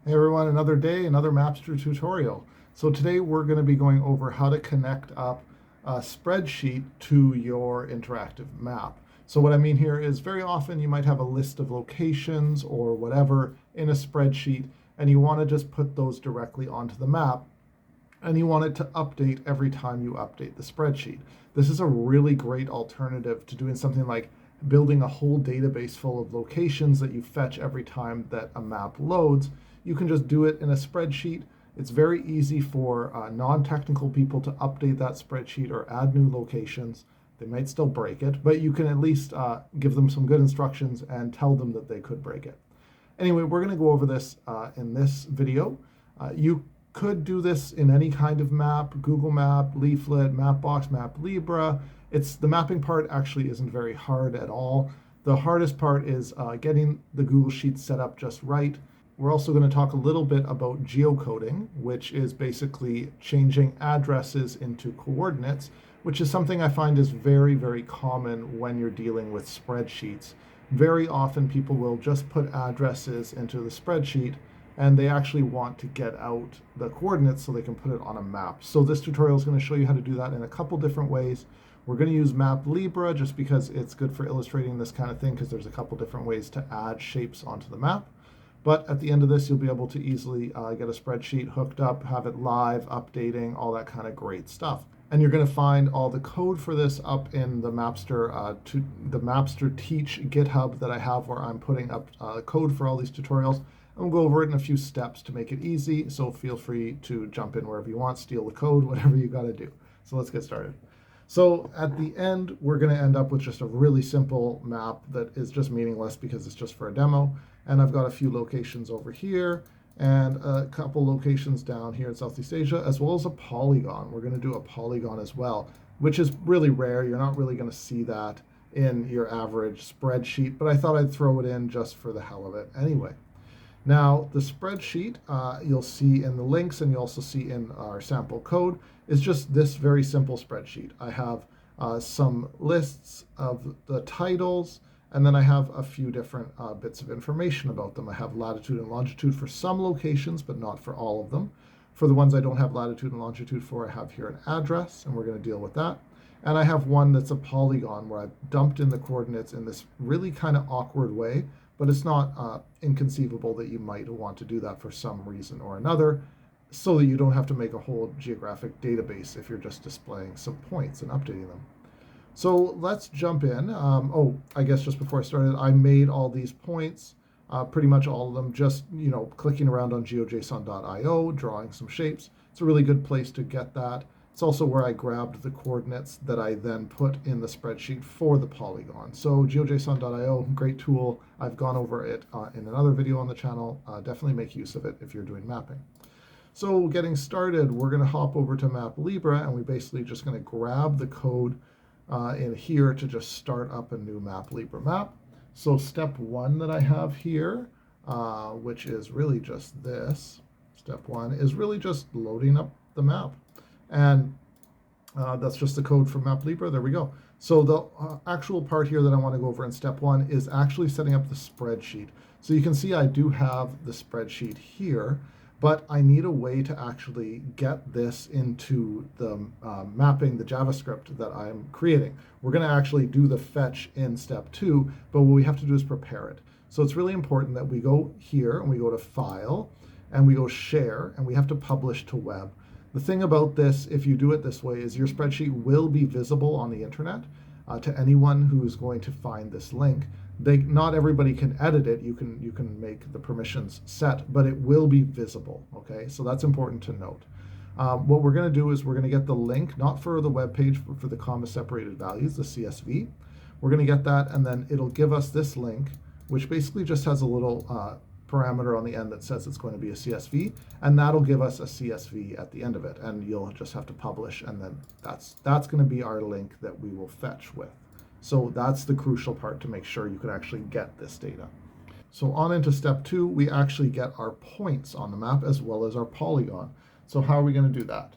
Hey everyone, another day, another Mapster tutorial. So today we're going to be going over how to connect up a spreadsheet to your interactive map. So what I mean here is very often you might have a list of locations or whatever in a spreadsheet and you want to just put those directly onto the map and you want it to update every time you update the spreadsheet. This is a really great alternative to doing something like building a whole database full of locations that you fetch every time that a map loads. You can just do it in a spreadsheet. It's very easy for non-technical people to update that spreadsheet or add new locations. They might still break it, but you can at least give them some good instructions and tell them that they could break it. Anyway, we're going to go over this in this video. You could do this in any kind of map: Google Map, Leaflet, Mapbox, MapLibra. The mapping part actually isn't very hard at all. The hardest part is getting the Google Sheets set up just right. We're also going to talk a little bit about geocoding, which is basically changing addresses into coordinates, which is something I find is very, very common when you're dealing with spreadsheets. Very often people will just put addresses into the spreadsheet and they actually want to get out the coordinates so they can put it on a map. So this tutorial is going to show you how to do that in a couple different ways. We're going to use MapLibra just because it's good for illustrating this kind of thing, because there's a couple different ways to add shapes onto the map. But at the end of this, you'll be able to easily get a spreadsheet hooked up, have it live, updating, all that kind of great stuff. And you're going to find all the code for this up in the Mapster Teach GitHub that I have, where I'm putting up code for all these tutorials. And we'll go over it in a few steps to make it easy, so feel free to jump in wherever you want, steal the code, whatever you got to do. So let's get started. So at the end, we're going to end up with just a really simple map that is just meaningless because it's just for a demo. And I've got a few locations over here and a couple locations down here in Southeast Asia, as well as a polygon. We're going to do a polygon as well, which is really rare. You're not really going to see that in your average spreadsheet, but I thought I'd throw it in just for the hell of it anyway. Now, the spreadsheet you'll see in the links, and you'll also see in our sample code, is just this very simple spreadsheet. I have some lists of the titles, and then I have a few different bits of information about them. I have latitude and longitude for some locations, but not for all of them. For the ones I don't have latitude and longitude for, I have here an address, and we're going to deal with that. And I have one that's a polygon where I've dumped in the coordinates in this really kind of awkward way, but it's not inconceivable that you might want to do that for some reason or another, so that you don't have to make a whole geographic database if you're just displaying some points and updating them. So let's jump in. I guess just before I started, I made all these points, pretty much all of them, just clicking around on geojson.io, drawing some shapes. It's a really good place to get that. It's also where I grabbed the coordinates that I then put in the spreadsheet for the polygon. So geojson.io, great tool. I've gone over it in another video on the channel. Definitely make use of it if you're doing mapping. So getting started, we're going to hop over to MapLibra, and we're basically just going to grab the code in here to just start up a new MapLibra map. So step one that I have here, which is really just this. Step one is really just loading up the map. And that's just the code for MapLibra. There we go. So the actual part here that I want to go over in step one is actually setting up the spreadsheet. So you can see I do have the spreadsheet here, but I need a way to actually get this into the mapping, the JavaScript that I'm creating. We're going to actually do the fetch in step two, but what we have to do is prepare it. So it's really important that we go here and we go to File and we go Share, and we have to publish to web. The thing about this, if you do it this way, is your spreadsheet will be visible on the internet to anyone who's going to find this link. Not everybody can edit it. You can make the permissions set, but it will be visible. Okay, so that's important to note. What we're going to do is we're going to get the link, not for the web page, but for the comma separated values, the CSV. We're going to get that, and then it'll give us this link, which basically just has a little parameter on the end that says it's going to be a CSV, and that'll give us a CSV at the end of it, and you'll just have to publish, and then that's going to be our link that we will fetch with. So that's the crucial part to make sure you can actually get this data. So on into step two, we actually get our points on the map as well as our polygon. So how are we going to do that?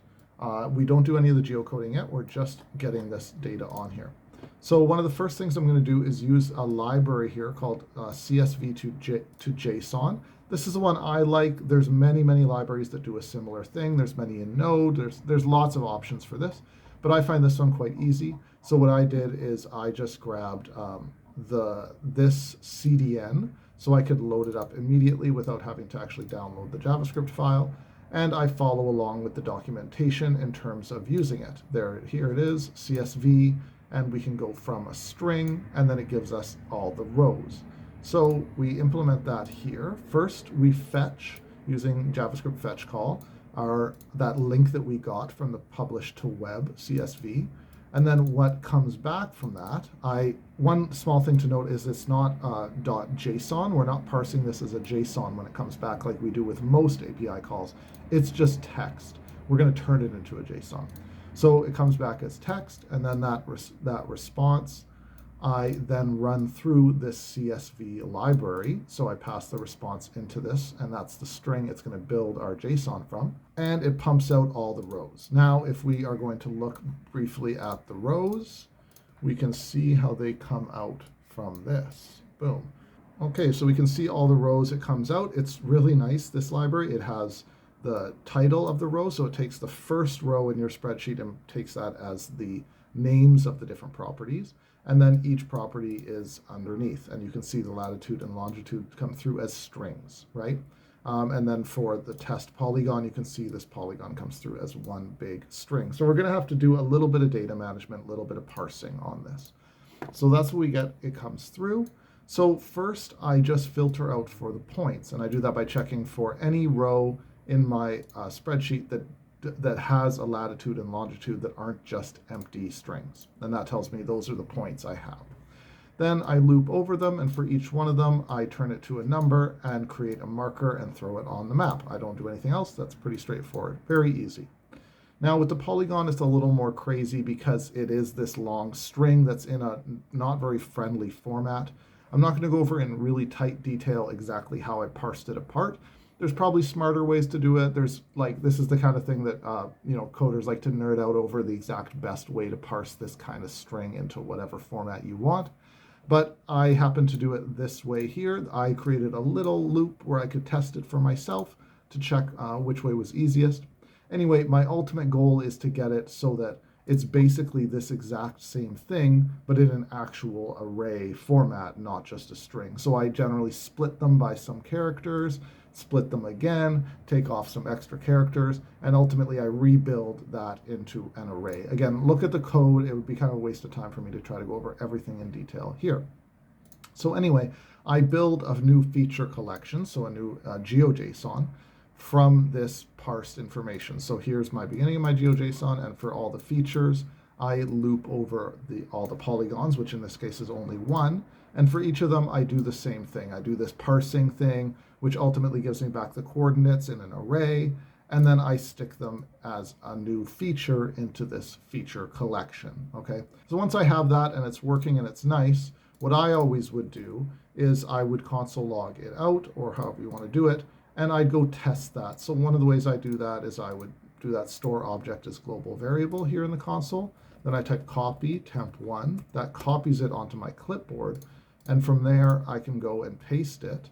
We don't do any of the geocoding yet. We're just getting this data on here. So one of the first things I'm going to do is use a library here called CSV to JSON. This is the one I like. There's many libraries that do a similar thing. There's many in Node. There's lots of options for this, but I find this one quite easy. So what I did is I just grabbed this CDN so I could load it up immediately without having to actually download the JavaScript file. And I follow along with the documentation in terms of using it. Here it is, CSV, and we can go from a string, and then it gives us all the rows. So we implement that here. First, we fetch, using JavaScript fetch call, that link that we got from the publish to web CSV. And then what comes back from that, one small thing to note is it's not .json. We're not parsing this as a JSON when it comes back like we do with most API calls. It's just text. We're going to turn it into a JSON. So it comes back as text, and then that response, I then run through this CSV library. So I pass the response into this, and that's the string it's going to build our JSON from. And it pumps out all the rows. Now, if we are going to look briefly at the rows, we can see how they come out from this. Boom. Okay, so we can see all the rows it comes out. It's really nice, this library. It has the title of the row, so it takes the first row in your spreadsheet and takes that as the names of the different properties. And then each property is underneath, and you can see the latitude and longitude come through as strings, right? And then for the test polygon, you can see this polygon comes through as one big string. So we're going to have to do a little bit of data management, a little bit of parsing on this. So that's what we get. It comes through. So first, I just filter out for the points, and I do that by checking for any row in my spreadsheet that has a latitude and longitude that aren't just empty strings. And that tells me those are the points I have. Then I loop over them, and for each one of them, I turn it to a number and create a marker and throw it on the map. I don't do anything else. That's pretty straightforward. Very easy. Now with the polygon, it's a little more crazy because it is this long string that's in a not very friendly format. I'm not going to go over in really tight detail exactly how I parsed it apart. There's probably smarter ways to do it. This is the kind of thing that coders like to nerd out over, the exact best way to parse this kind of string into whatever format you want. But I happen to do it this way here. I created a little loop where I could test it for myself to check which way was easiest. Anyway, my ultimate goal is to get it so that it's basically this exact same thing, but in an actual array format, not just a string. So I generally split them by some characters, split them again, take off some extra characters, and ultimately I rebuild that into an array. Again, look at the code. It would be kind of a waste of time for me to try to go over everything in detail here. So anyway, I build a new feature collection, so a new GeoJSON, from this parsed information. So here's my beginning of my GeoJSON, and for all the features, I loop over all the polygons, which in this case is only one. And for each of them, I do the same thing. I do this parsing thing, which ultimately gives me back the coordinates in an array, and then I stick them as a new feature into this feature collection, okay? So once I have that and it's working and it's nice, what I always would do is I would console log it out, or however you want to do it, and I'd go test that. So one of the ways I do that is I would do that store object as global variable here in the console. Then I type copy temp1, that copies it onto my clipboard, and from there I can go and paste it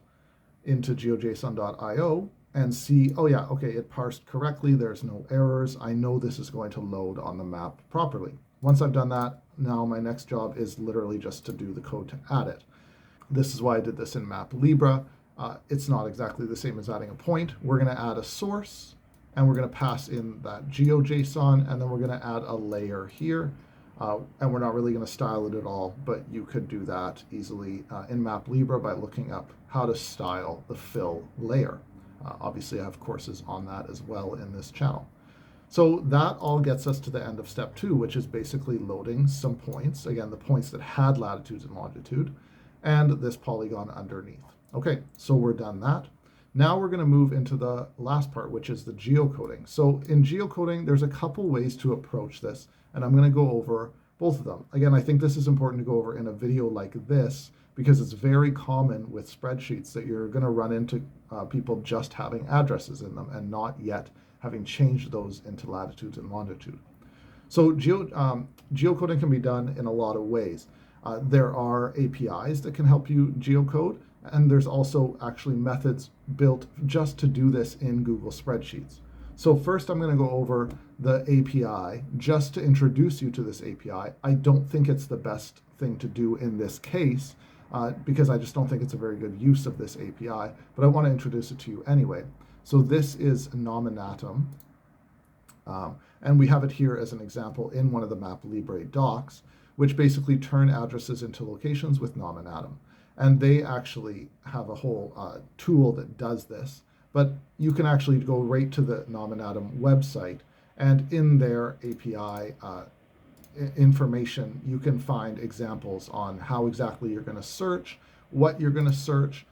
into geojson.io and see, oh yeah, okay, it parsed correctly, there's no errors, I know this is going to load on the map properly. Once I've done that, now my next job is literally just to do the code to add it. This is why I did this in MapLibra. It's not exactly the same as adding a point. We're going to add a source, and we're going to pass in that GeoJSON, and then we're going to add a layer here. And we're not really going to style it at all, but you could do that easily in MapLibra by looking up how to style the fill layer. Obviously, I have courses on that as well in this channel. So that all gets us to the end of step 2, which is basically loading some points. Again, the points that had latitude and longitude, and this polygon underneath. Okay, so we're done that. Now we're going to move into the last part, which is the geocoding. So in geocoding, there's a couple ways to approach this, and I'm going to go over both of them. Again, I think this is important to go over in a video like this because it's very common with spreadsheets that you're going to run into people just having addresses in them and not yet having changed those into latitudes and longitude. So geocoding can be done in a lot of ways. There are APIs that can help you geocode. And there's also actually methods built just to do this in Google Spreadsheets. So first I'm going to go over the API just to introduce you to this API. I don't think it's the best thing to do in this case because I just don't think it's a very good use of this API, but I want to introduce it to you anyway. So this is Nominatim, and we have it here as an example in one of the Map Libre docs, which basically turn addresses into locations with Nominatim. And they actually have a whole tool that does this. But you can actually go right to the Nominatim website, and in their API information, you can find examples on how exactly you're going to search, what you're going to search.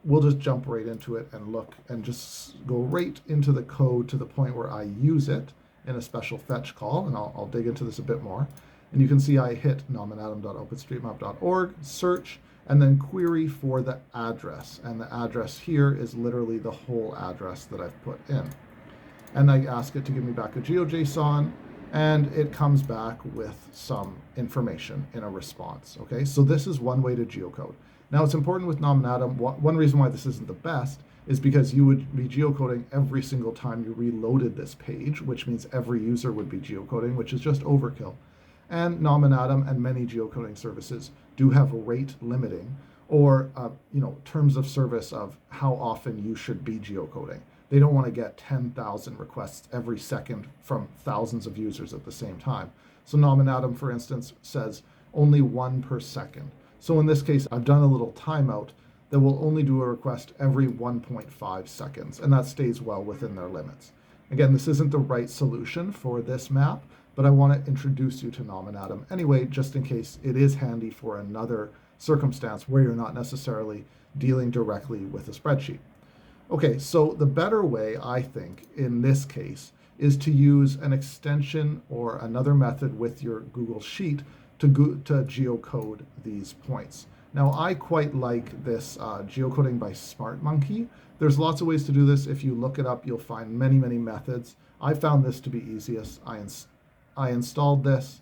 We'll just jump right into it and look and just go right into the code to the point where I use it in a special fetch call, and I'll dig into this a bit more. And you can see I hit nominatim.openstreetmap.org, search, and then query for the address. And the address here is literally the whole address that I've put in. And I ask it to give me back a GeoJSON, and it comes back with some information in a response. Okay, so this is one way to geocode. Now it's important with Nominatim, one reason why this isn't the best is because you would be geocoding every single time you reloaded this page, which means every user would be geocoding, which is just overkill. And Nominatim and many geocoding services do have rate limiting or terms of service of how often you should be geocoding. They don't want to get 10,000 requests every second from thousands of users at the same time. So Nominatim, for instance, says only 1 per second. So in this case, I've done a little timeout that will only do a request every 1.5 seconds, and that stays well within their limits. Again, this isn't the right solution for this map, but I want to introduce you to Nominatim anyway, just in case it is handy for another circumstance where you're not necessarily dealing directly with a spreadsheet. Okay, so the better way, I think, in this case, is to use an extension or another method with your Google Sheet to geocode these points. Now, I quite like this Geocoding by SmartMonkey. There's lots of ways to do this. If you look it up, you'll find many, many methods. I found this to be easiest. I installed this,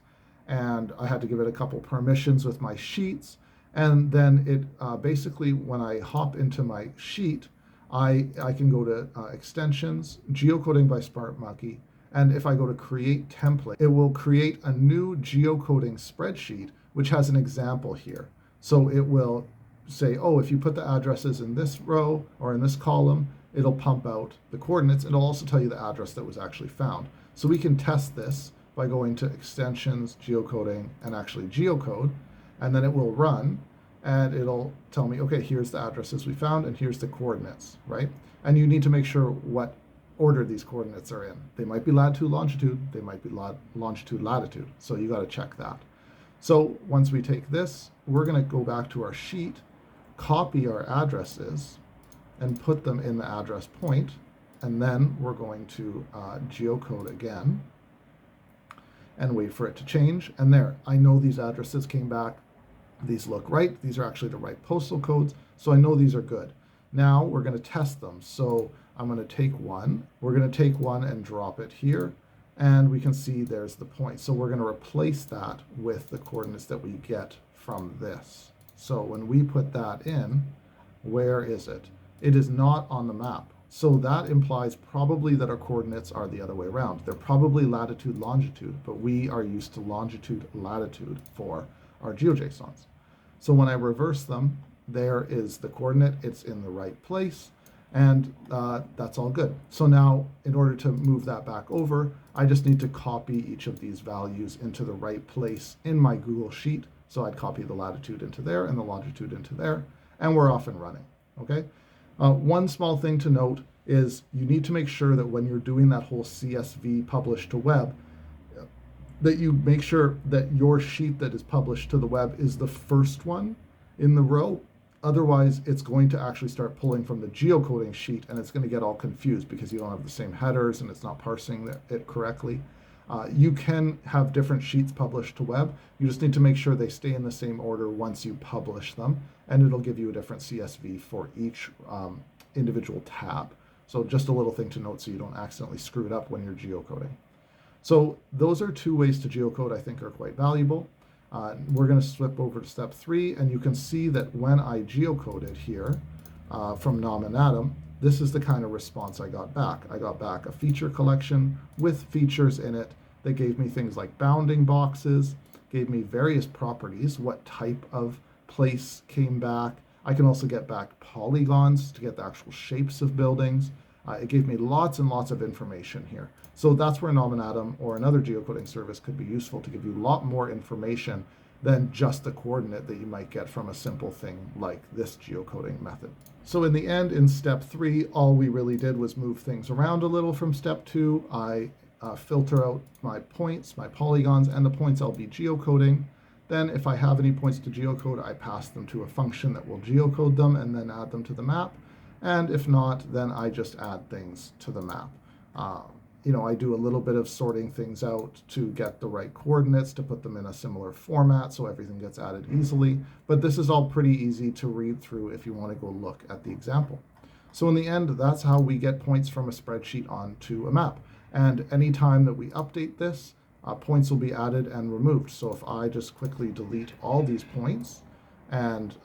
and I had to give it a couple permissions with my sheets. And then it basically, when I hop into my sheet, I can go to extensions, Geocoding by SmartMonkey, and if I go to create template, it will create a new geocoding spreadsheet, which has an example here. So it will say, oh, if you put the addresses in this row or in this column, it'll pump out the coordinates. It'll also tell you the address that was actually found. So we can test this by going to extensions, geocoding, and actually geocode, and then it will run, and it'll tell me, okay, here's the addresses we found, and here's the coordinates, right? And you need to make sure what order these coordinates are in. They might be latitude, longitude, they might be longitude, latitude, so you got to check that. So once we take this, we're going to go back to our sheet, copy our addresses, and put them in the address point, and then we're going to geocode again and wait for it to change. And there, I know these addresses came back. These look right. These are actually the right postal codes, so I know these are good. Now we're going to test them. So I'm going to take one. We're going to take one and drop it here, and we can see there's the point. So we're going to replace that with the coordinates that we get from this. So when we put that in, where is it? It is not on the map. So that implies probably that our coordinates are the other way around. They're probably latitude, longitude, but we are used to longitude, latitude for our GeoJSONs. So when I reverse them, there is the coordinate. It's in the right place, and that's all good. So now, in order to move that back over, I just need to copy each of these values into the right place in my Google Sheet. So I'd copy the latitude into there and the longitude into there, and we're off and running, okay? One small thing to note is you need to make sure that when you're doing that whole CSV publish to web, that you make sure that your sheet that is published to the web is the first one in the row. Otherwise, it's going to actually start pulling from the geocoding sheet, and it's going to get all confused because you don't have the same headers and it's not parsing it correctly. You can have different sheets published to web. You just need to make sure they stay in the same order once you publish them, and it'll give you a different CSV for each individual tab. So just a little thing to note so you don't accidentally screw it up when you're geocoding. So those are two ways to geocode I think are quite valuable. We're going to flip over to step 3, and you can see that when I geocoded here from Nominatim, this is the kind of response I got back. I got back a feature collection with features in it that gave me things like bounding boxes, gave me various properties, what type of place came back. I can also get back polygons to get the actual shapes of buildings. It gave me lots and lots of information here. So that's where Nominatim or another geocoding service could be useful to give you a lot more information than just the coordinate that you might get from a simple thing like this geocoding method. So in the end, in step 3, all we really did was move things around a little from step 2. I filter out my points, my polygons, and the points I'll be geocoding. Then if I have any points to geocode, I pass them to a function that will geocode them and then add them to the map. And if not, then I just add things to the map. I do a little bit of sorting things out to get the right coordinates, to put them in a similar format so everything gets added easily. But this is all pretty easy to read through if you want to go look at the example. So in the end, that's how we get points from a spreadsheet onto a map. And anytime that we update this, points will be added and removed. So if I just quickly delete all these points, and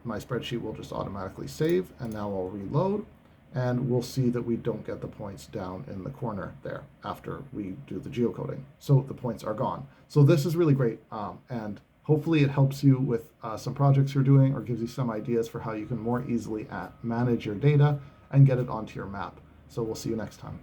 my spreadsheet will just automatically save, and now I'll reload, and we'll see that we don't get the points down in the corner there after we do the geocoding. So the points are gone. So this is really great, and hopefully it helps you with some projects you're doing or gives you some ideas for how you can more easily manage your data and get it onto your map. So we'll see you next time.